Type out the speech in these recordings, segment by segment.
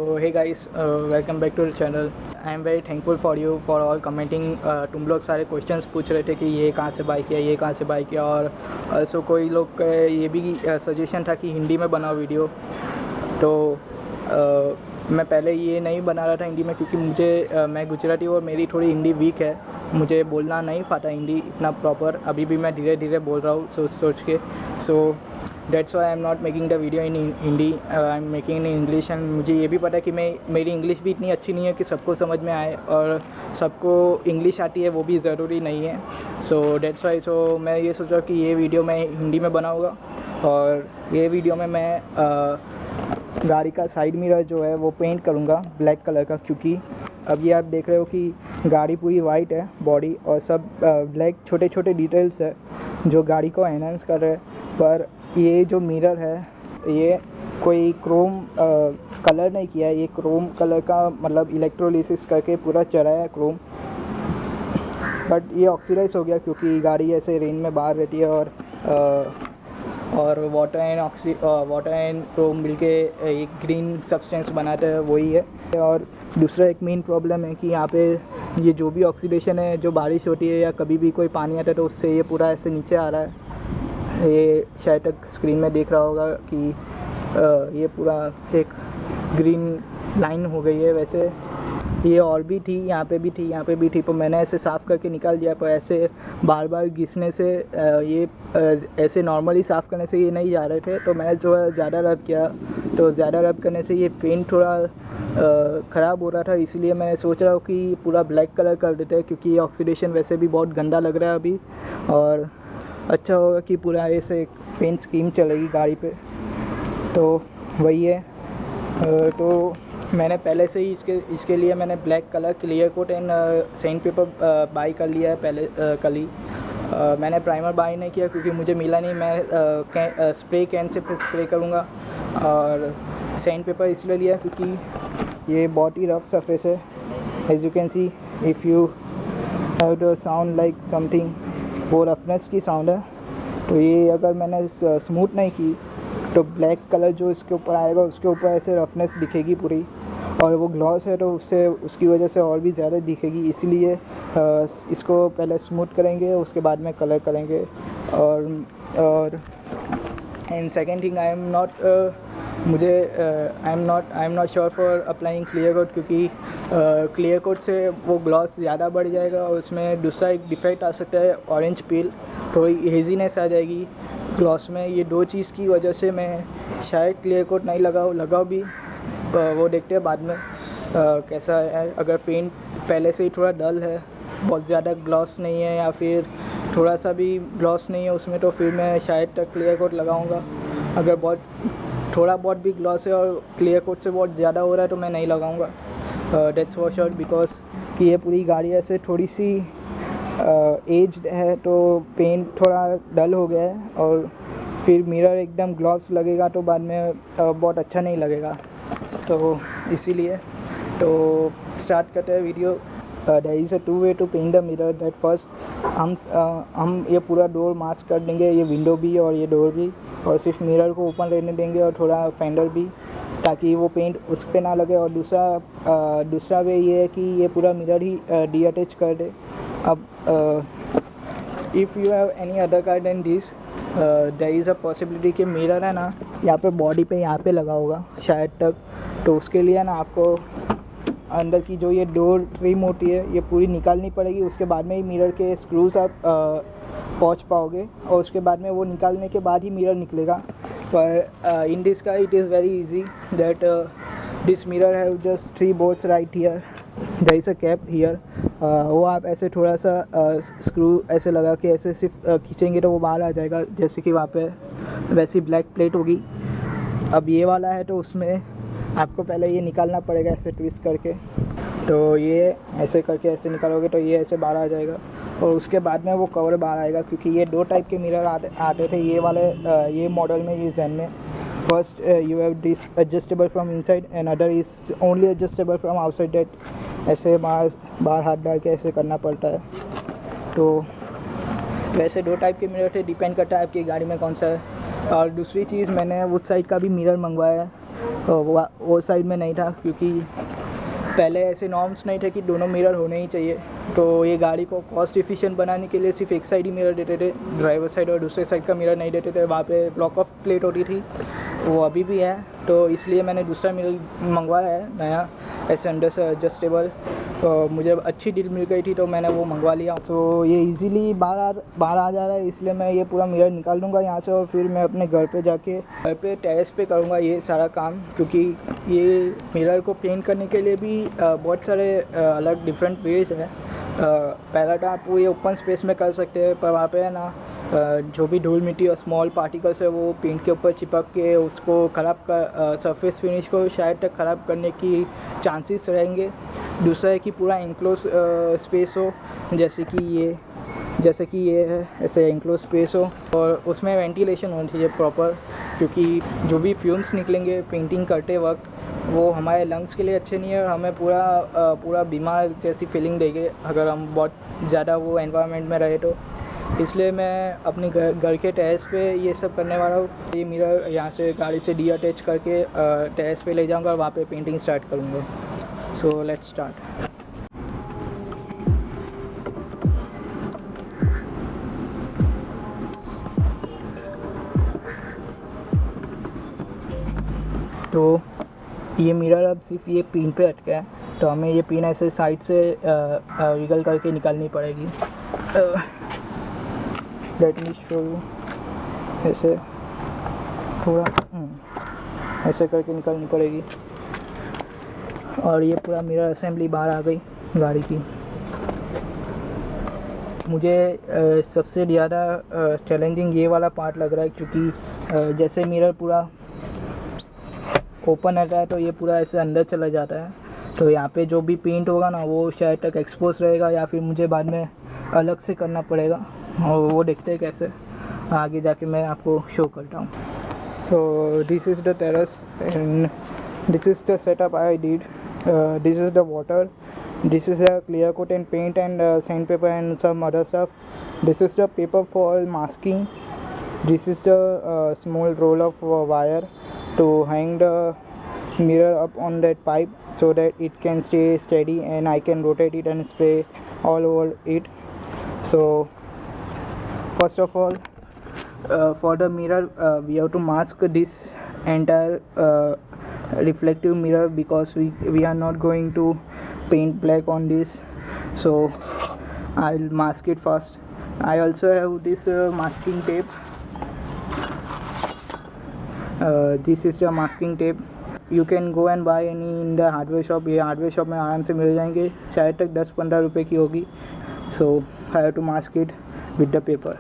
So hey guys, welcome back to the channel. I am very thankful for you for all commenting. तुम लोग सारे questions पूछ रहे थे कि ये कहाँ से बाय किया, ये कहाँ से बाय किया, और also कोई लोग का ये भी सजेशन था कि हिंदी में बनाओ वीडियो। तो मैं पहले ये नहीं बना रहा था हिंदी में, क्योंकि मैं गुजराती और मेरी थोड़ी हिंदी वीक है, मुझे बोलना नहीं आता हिंदी इतना प्रॉपर। अभी भी मैं धीरे धीरे बोल रहा हूँ सोच के। सो that's Y I am not making the video in Hindi, I am making in English. And मुझे ये भी पता है कि मेरी इंग्लिश भी इतनी अच्छी नहीं है कि सबको समझ में आए, और सबको इंग्लिश आती है वो भी ज़रूरी नहीं है। सो दैट्स वाई मैं ये सोच रहा हूँ कि ये वीडियो मैं हिंदी में बनाऊँगा, और ये वीडियो में मैं गाड़ी का साइड मिरर जो है वो पेंट करूँगा ब्लैक कलर का, क्योंकि अभी आप देख रहे हो कि गाड़ी पूरी वाइट है बॉडी, और सब ब्लैक छोटे छोटे डिटेल्स है जो गाड़ी को एनहांस कर रहे हैं। पर ये जो मिरर है ये कोई क्रोम कलर नहीं किया है, ये क्रोम कलर का मतलब इलेक्ट्रोलिसिस करके पूरा चढ़ा है क्रोम, बट ये ऑक्सीडाइज हो गया क्योंकि गाड़ी ऐसे रेन में बाहर रहती है, और वाटर एंड क्रोम मिलके एक ग्रीन सब्सटेंस बनाता है, वही है। और दूसरा एक मेन प्रॉब्लम है कि यहाँ पे ये जो भी ऑक्सीडेशन है, जो बारिश होती है या कभी भी कोई पानी आता है तो उससे ये पूरा ऐसे नीचे आ रहा है। ये शायद तक स्क्रीन में देख रहा होगा कि ये पूरा एक ग्रीन लाइन हो गई है। वैसे ये और भी थी, यहाँ पे भी थी, यहाँ पे भी थी, पर मैंने ऐसे साफ़ करके निकाल दिया। पर ऐसे बार बार घिसने से ये ऐसे नॉर्मली साफ़ करने से ये नहीं जा रहे थे, तो मैंने जो है ज़्यादा रब किया, तो ज़्यादा रब करने से ये पेंट थोड़ा ख़राब हो रहा था। इसलिए मैं सोच रहा हूँ कि पूरा ब्लैक कलर कर देते हैं, क्योंकि ऑक्सीडेशन वैसे भी बहुत गंदा लग रहा है अभी, और अच्छा होगा कि पूरा ऐसे पेंट स्कीम चलेगी गाड़ी पे। तो वही है। तो मैंने पहले से ही इसके लिए मैंने black colour clear coat and sandpaper buy कर लिया है पहले कल ही। मैंने प्राइमर बाई नहीं किया क्योंकि मुझे मिला नहीं। मैं स्प्रे कैन से स्प्रे करूँगा, और सैंड पेपर इसलिए लिया क्योंकि ये बहुत ही रफ सरफेस है। As you can see, if you have the sound like something, वो रफनेस की साउंड है। तो ये अगर मैंने स्मूथ नहीं की तो ब्लैक कलर जो इसके ऊपर आएगा उसके ऊपर ऐसे रफनेस दिखेगी पूरी, और वो ग्लॉस है तो उसकी वजह से और भी ज़्यादा दिखेगी। इसलिए इसको पहले स्मूथ करेंगे, उसके बाद में कलर करेंगे। और and second thing, I am not sure for applying clear coat, क्योंकि क्लियर कोट से वो ग्लॉस ज़्यादा बढ़ जाएगा, और उसमें दूसरा एक डिफेक्ट आ सकता है, ऑरेंज पील, थोड़ी हेजीनेस आ जाएगी ग्लॉस में। ये दो चीज़ की वजह से मैं शायद क्लियर कोट नहीं लगाओ भी, वो देखते हैं बाद में कैसा है। अगर पेंट पहले से ही थोड़ा डल है, बहुत ज़्यादा ग्लॉस नहीं है, या फिर थोड़ा सा भी ग्लॉस नहीं है उसमें, तो फिर मैं शायद तक क्लियर कोट लगाऊंगा। अगर थोड़ा बहुत भी ग्लॉस है और क्लियर कोट से बहुत ज़्यादा हो रहा है तो मैं नहीं लगाऊंगा। दैट्स फॉर श्योर, बिकॉज कि ये पूरी गाड़ी ऐसे थोड़ी सी एज्ड है, तो पेंट थोड़ा डल हो गया है, और फिर मिरर एकदम ग्लॉस लगेगा तो बाद में बहुत अच्छा नहीं लगेगा। तो इसीलिए तो स्टार्ट करते हैं video. There is a two way to paint the mirror. That first हम ये पूरा डोर मास्क कर देंगे, ये विंडो भी और ये डोर भी, और सिर्फ मिरर को ओपन रहने देंगे और थोड़ा फेंडर भी, ताकि वो पेंट उस पर ना लगे। और दूसरा वे ये है कि ये पूरा मिरर ही डी अटैच कर दे। अब if you have any other car than this, there is a possibility कि मिरर है ना यहाँ पे बॉडी पे यहाँ पे लगा होगा शायद तक, तो उसके लिए ना आपको अंदर की जो ये डोर ट्रिम होती है ये पूरी निकालनी पड़ेगी। उसके बाद में ही मिरर के स्क्रूज आप पहुँच पाओगे, और उसके बाद में वो निकालने के बाद ही मिरर निकलेगा। पर in this car it is very easy that this mirror have just 3 bolts right here, there is a cap here. वो आप ऐसे थोड़ा सा स्क्रू ऐसे लगा के ऐसे सिर्फ खींचेंगे तो वो बाहर आ जाएगा, जैसे कि वहाँ पे वैसी ब्लैक प्लेट होगी। अब ये वाला है तो उसमें आपको पहले ये निकालना पड़ेगा ऐसे ट्विस्ट करके, तो ये ऐसे करके ऐसे निकालोगे तो ये ऐसे बाहर आ जाएगा, और उसके बाद में वो कवर बाहर आएगा। क्योंकि ये 2 टाइप के मिरर आते थे ये वाले ये मॉडल में, ये ज़ेन में। First you have this adjustable from inside and other is only adjustable from outside. That ऐसे बाहर हाथ डाल के ऐसे करना पड़ता है। तो वैसे 2 टाइप के मिरर थे, डिपेंड करता है आपकी गाड़ी में कौन सा है। और दूसरी चीज़, मैंने उस साइड का भी मिरर मंगवाया है, वो साइड में नहीं था, क्योंकि पहले ऐसे नॉर्म्स नहीं थे कि दोनों मिरर होने ही चाहिए। तो ये गाड़ी को कॉस्ट इफ़िशिएंट बनाने के लिए सिर्फ एक साइड ही मिरर देते थे, ड्राइवर साइड, और दूसरे साइड का मिरर नहीं देते थे। वहाँ पे ब्लॉक ऑफ प्लेट होती थी, वो अभी भी है। तो इसलिए मैंने दूसरा मिरर मंगवाया है नया, ऐसे अंडर से एडजस्टेबल। तो मुझे अच्छी डील मिल गई थी तो मैंने वो मंगवा लिया। तो ये इजीली बाहर आ जा रहा है, इसलिए मैं ये पूरा मिरर निकाल दूँगा यहाँ से, और फिर मैं अपने घर पे टेरेस पे करूँगा ये सारा काम। क्योंकि ये मिरर को पेंट करने के लिए भी बहुत सारे अलग डिफरेंट वेज है। पहला तो आप ये ओपन स्पेस में कर सकते हैं, पर वहाँ पे है ना जो भी धूल मिट्टी और स्मॉल पार्टिकल्स है वो पेंट के ऊपर चिपक के उसको ख़राब कर, सरफेस फिनिश को शायद तक ख़राब करने की चांसेस रहेंगे। दूसरा है कि पूरा इनक्लोज स्पेस हो, जैसे कि ये है, ऐसे इनक्लोज स्पेस हो, और उसमें वेंटिलेशन होनी चाहिए प्रॉपर। क्योंकि जो भी फ्यूम्स निकलेंगे पेंटिंग करते वक्त वो हमारे लंग्स के लिए अच्छे नहीं है, और हमें पूरा बीमार जैसी फीलिंग देंगे अगर हम बहुत ज़्यादा वो एनवायरनमेंट में रहे तो। इसलिए मैं अपने घर के टेरेस पे ये सब करने वाला हूँ। ये मिरर यहाँ से गाड़ी से अटैच करके टेरेस पे ले जाऊँगा और वहाँ पे पेंटिंग स्टार्ट करूँगा। So let's start. तो ये मिरर अब सिर्फ ये पिन पे अटका है, तो हमें ये पिन ऐसे साइड से विगल करके निकालनी पड़ेगी। लेट मी शो यू, ऐसे थोड़ा ऐसे करके निकालनी पड़ेगी। और ये पूरा मिरर असेंबली बाहर आ गई गाड़ी की। मुझे सबसे ज़्यादा चैलेंजिंग ये वाला पार्ट लग रहा है, क्योंकि जैसे मिरर पूरा ओपन रहता है तो ये पूरा ऐसे अंदर चला जाता है। तो यहाँ पे जो भी पेंट होगा ना वो शायद तक एक्सपोज रहेगा, या फिर मुझे बाद में अलग से करना पड़ेगा, और वो देखते हैं कैसे आगे जाके मैं आपको शो करता हूँ। सो this is the terrace and this is the setup I did. This is the water, this is a clear coat and paint and sandpaper and some other stuff. This is the paper for masking. This is the small roll of wire to hang the mirror up on that pipe so that it can stay steady and I can rotate it and spray all over it. So first of all, for the mirror we have to mask this entire reflective mirror, because we are not going to paint black on this, so I'll mask it first. I also have this masking tape. This is the masking tape. You can go and buy any in the hardware shop. ये hardware shop में आराम से मिल जाएंगे, शायद तक 10-15 रुपये की होगी। So I have to mask it with the paper.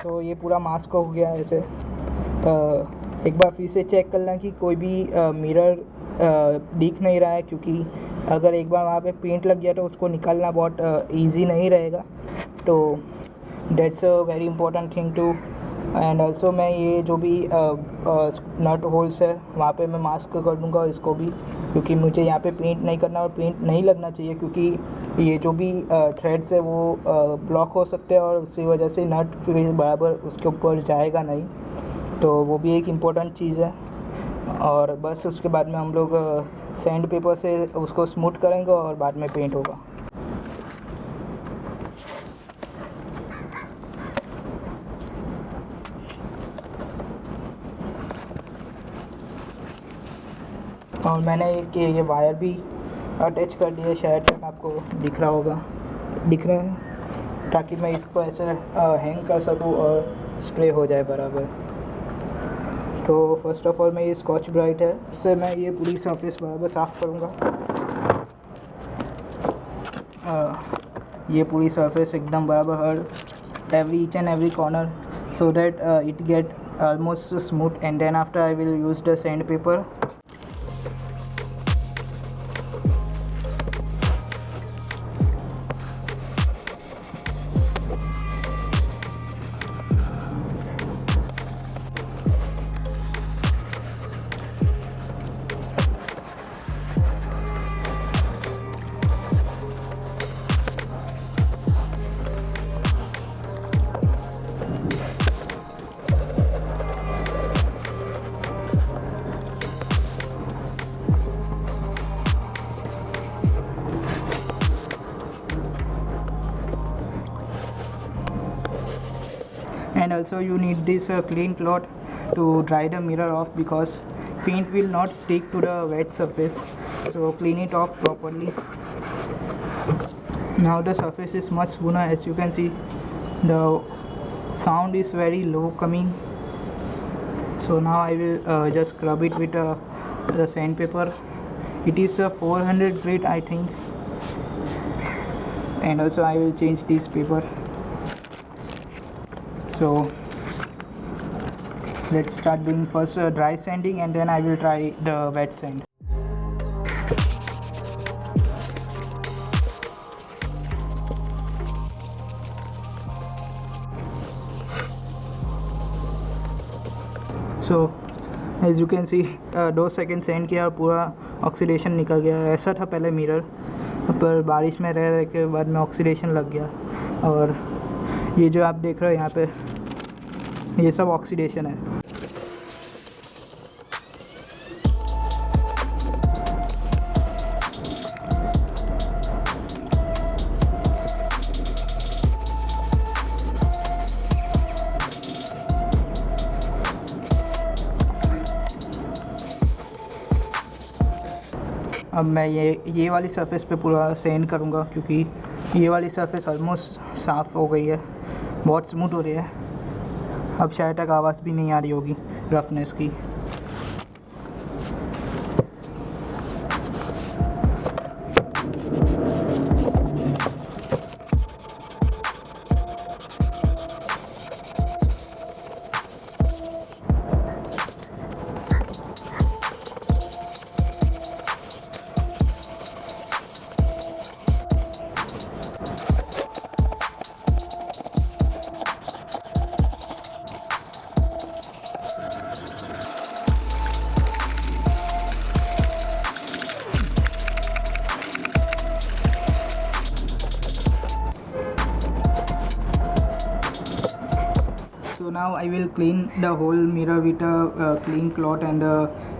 तो ये पूरा मास्क हो गया है ऐसे। एक बार फिर से चेक कर लें कि कोई भी मिरर दिख नहीं रहा है, क्योंकि अगर एक बार वहाँ पे पेंट लग गया तो उसको निकालना बहुत इजी नहीं रहेगा। तो that's a very important thing too. And also मैं ये जो भी नट होल्स है वहाँ पे मैं मास्क कर दूँगा इसको भी, क्योंकि मुझे यहाँ पे पेंट नहीं करना और पेंट नहीं लगना चाहिए, क्योंकि ये जो भी थ्रेड्स है वो ब्लॉक हो सकते हैं और उसकी वजह से नट फिर बराबर उसके ऊपर जाएगा नहीं। तो वो भी एक इम्पोर्टेंट चीज़ है। और बस उसके बाद में हम लोग सैंड पेपर से उसको स्मूथ करेंगे और बाद में पेंट होगा। और मैंने ये वायर भी अटैच कर दिया, शायद तक आपको दिख रहा है, ताकि मैं इसको ऐसे हैंग कर सकूं और स्प्रे हो जाए बराबर। तो फर्स्ट ऑफ ऑल मैं ये स्कॉच ब्राइट है, इससे मैं ये पूरी सरफेस बराबर साफ़ करूँगा। ये पूरी सरफेस एकदम बराबर हर each and every corner, so that it get almost smooth, and then after I will use the sandpaper. And also you need this clean cloth to dry the mirror off, because paint will not stick to the wet surface, so clean it off properly. Now the surface is much smoother. As you can see, the sound is very low coming. So now I will just scrub it with the sandpaper. It is 400 grit, I think. And also I will change this paper. So let's start doing first dry sanding, and then I will try the wet sand. So as you can see, 2 second send किया और पूरा oxidation निकल गया। ऐसा था पहले mirror, पर बारिश में रह के बाद में ऑक्सीडेशन लग गया। और ये जो आप देख रहे हो यहाँ पे, ये सब ऑक्सीडेशन है। अब मैं ये वाली सरफेस पे पूरा सेंड करूँगा, क्योंकि ये वाली सरफेस ऑलमोस्ट साफ़ हो गई है, बहुत स्मूथ हो रही है। अब शायद तक आवाज़ भी नहीं आ रही होगी रफनेस की। So now I will clean the whole mirror with a clean cloth and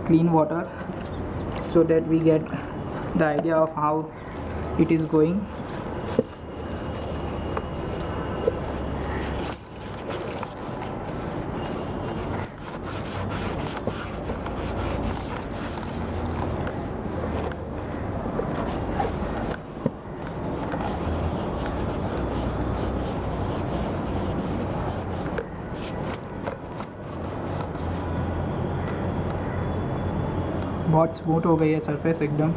clean water, so that we get the idea of how it is going. बहुत स्मूथ हो गई है सरफेस एकदम।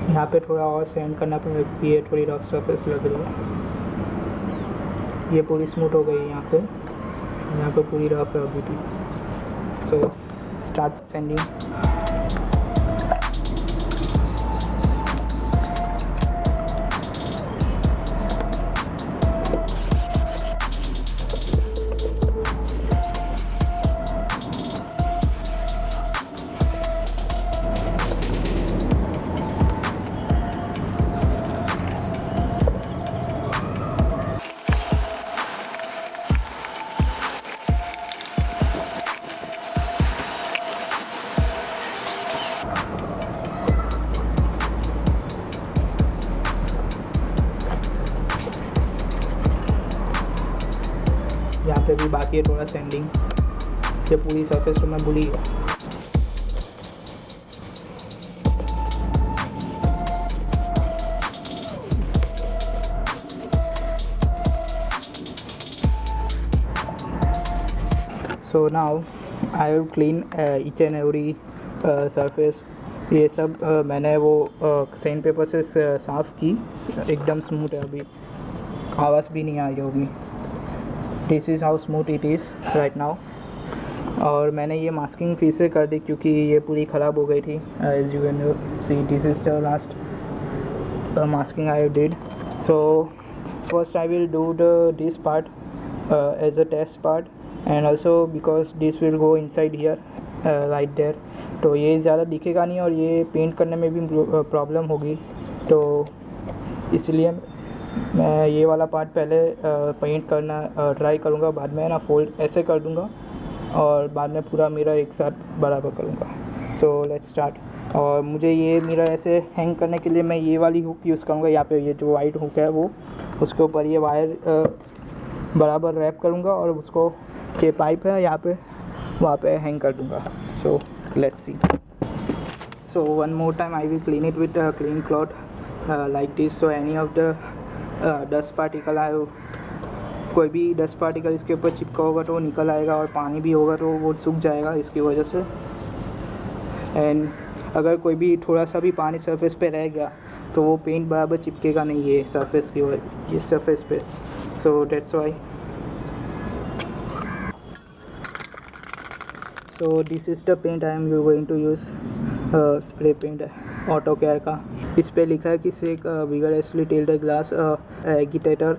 यहाँ पे थोड़ा और सेंड करना पड़ेगा, क्योंकि ये थोड़ी रफ सरफेस लग रही है। ये पूरी स्मूथ हो गई यहाँ पे पूरी रफ है अभी भी। So start sending. अभी बाकी है थोड़ा सैंडिंग, ये पूरी सरफेस तो मैं भूल ही गया। So now I will clean each and every surface. ये सब मैंने वो सैंड पेपर से साफ़ की, एकदम स्मूथ है, अभी आवाज़ भी नहीं आ रही होगी। This is how smooth it is right now. और मैंने ये मास्किंग फिर से कर दी क्योंकि ये पूरी ख़राब हो गई थी। As you can see this is the last masking I did. So first I will do this part as a test part and also because this will go inside here right there, तो ये ज़्यादा दिखेगा नहीं और ये paint करने में भी प्रॉब्लम होगी, तो इसलिए मैं ये वाला पार्ट पहले पेंट करना ट्राई करूँगा, बाद में ना फोल्ड ऐसे कर दूँगा और बाद में पूरा मिरर एक साथ बराबर करूँगा। So let's start. और मुझे ये मिरर ऐसे हैंग करने के लिए मैं ये वाली हुक यूज़ करूँगा। यहाँ पे ये जो वाइट हुक है वो, उसके ऊपर ये वायर बराबर रैप करूँगा और उसको ये पाइप है यहाँ पे, वहाँ पे हैंग कर दूँगा। So let's see. So one more time I will clean it with a clean cloth like this, so any of the dust particle I कोई भी डस्ट पार्टिकल इसके ऊपर चिपका होगा तो वो निकल आएगा, और पानी भी होगा तो वो सूख जाएगा इसकी वजह से। एंड अगर कोई भी थोड़ा सा भी पानी सरफेस पे रह गया तो वो पेंट बराबर चिपकेगा नहीं ये सरफेस की वजह, इस सरफेस पे। So that's why. So this is the paint I am going to use, spray paint है ऑटो केयर का। इस पे लिखा है कि shake vigorously till the glass agitator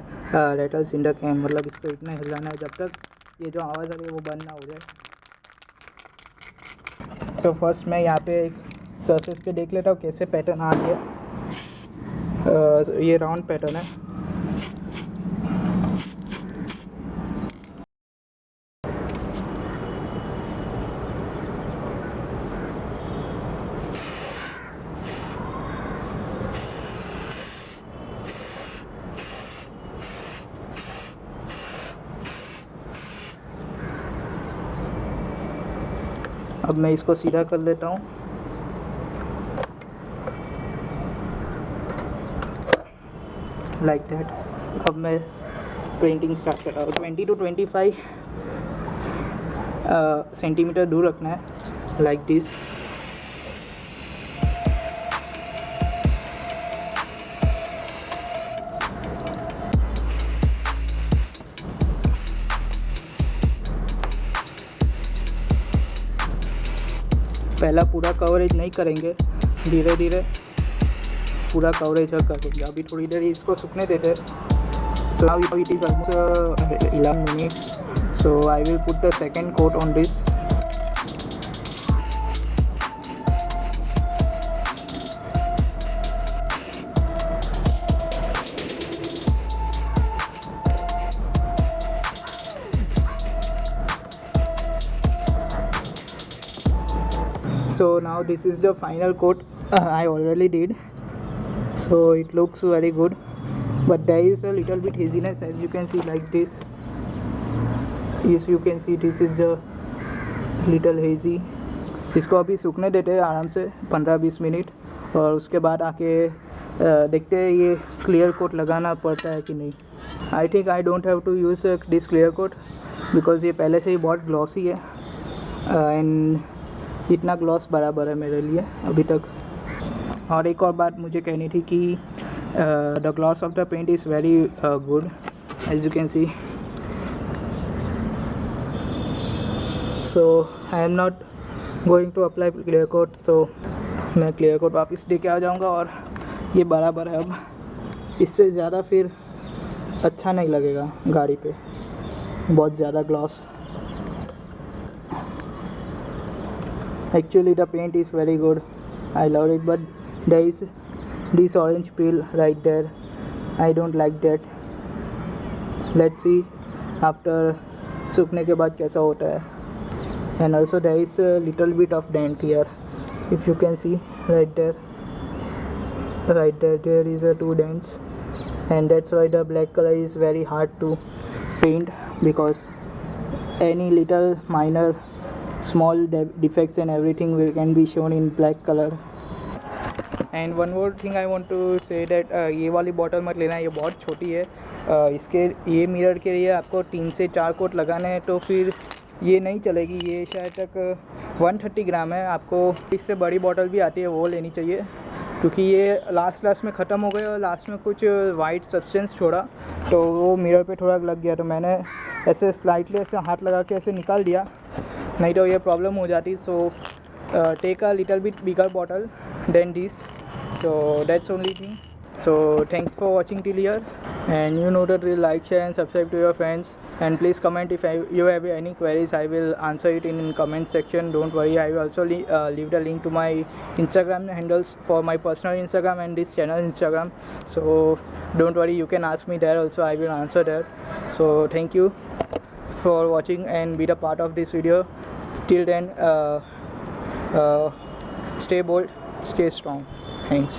rattles in the can, मतलब इस पर इतना हिलाना है जब तक ये जो आवाज़ आ रही है वो बंद ना हो जाए। सो फर्स्ट मैं यहाँ पे एक सरफेस पे देख लेता हूँ कैसे पैटर्न आ गया। ये राउंड पैटर्न है। अब मैं इसको सीधा कर लेता हूँ। Like that. अब मैं पेंटिंग स्टार्ट कर रहा हूँ। 20 to 25 सेंटीमीटर दूर रखना है, लाइक दिस। पहला पूरा कवरेज नहीं करेंगे, धीरे धीरे पूरा कवरेज कर देंगे। अभी थोड़ी देर इसको सूखने देते। So now it is almost 11 minutes, so I will put the second coat on this. So now this is the final coat I already did, so it looks very good, but there is a little bit haziness as you can see, like this. Yes, you can see this is a little hazy. इसको अभी सूखने देते हैं आराम से 15-20 minute, और उसके बाद आके देखते हैं ये क्लियर कोट लगाना पड़ता है कि नहीं। I think I don't have to use this clear coat because ये पहले से ही बहुत ग्लॉसी है, एंड इतना ग्लॉस बराबर है मेरे लिए अभी तक। और एक और बात मुझे कहनी थी कि the gloss of the paint is very good, as you can see. So I am not going to apply clear coat, so मैं क्लियर कोट वापस दे के आ जाऊँगा, और ये बराबर है। अब इससे ज़्यादा फिर अच्छा नहीं लगेगा गाड़ी पे, बहुत ज़्यादा gloss. Actually the paint is very good, I love it, but there is this orange peel right there, I don't like that. Let's see after सूखने के बाद कैसा होता है। And also there is a little bit of dent here, if you can see right there, there is a 2 dents, and that's why the black color is very hard to paint, because any little minor small defects and everything can be shown in black color. And one more thing I want to say that ये वाली bottle मत लेना, ये बहुत छोटी है. इसके ये मिरर के लिए आपको 3 से 4 कोट लगाने हैं, तो फिर ये नहीं चलेगी. ये शायद तक 130 ग्राम है. आपको इससे बड़ी बॉटल भी आती है, वो लेनी चाहिए, क्योंकि ये लास्ट में ख़त्म हो गए और लास्ट में कुछ वाइट सब्सटेंस छोड़ा, तो वो मिरर पे थोड़ा लग गया. तो मैंने ऐसे स्लाइटली ऐसे हाथ लगा के ऐसे निकाल दिया, नहीं तो ये प्रॉब्लम हो जाती. So take a little bit bigger bottle than this. So that's only thing. So thanks for watching till here, and you know the drill. Like, share and subscribe to your friends, and please comment if you have any queries. I will answer it in comment section, don't worry. I will also leave the link to my Instagram handles for my personal Instagram and this channel Instagram, so don't worry, you can ask me there also, I will answer there. So thank you for watching and be the part of this video. Till then, stay bold, stay strong. Thanks.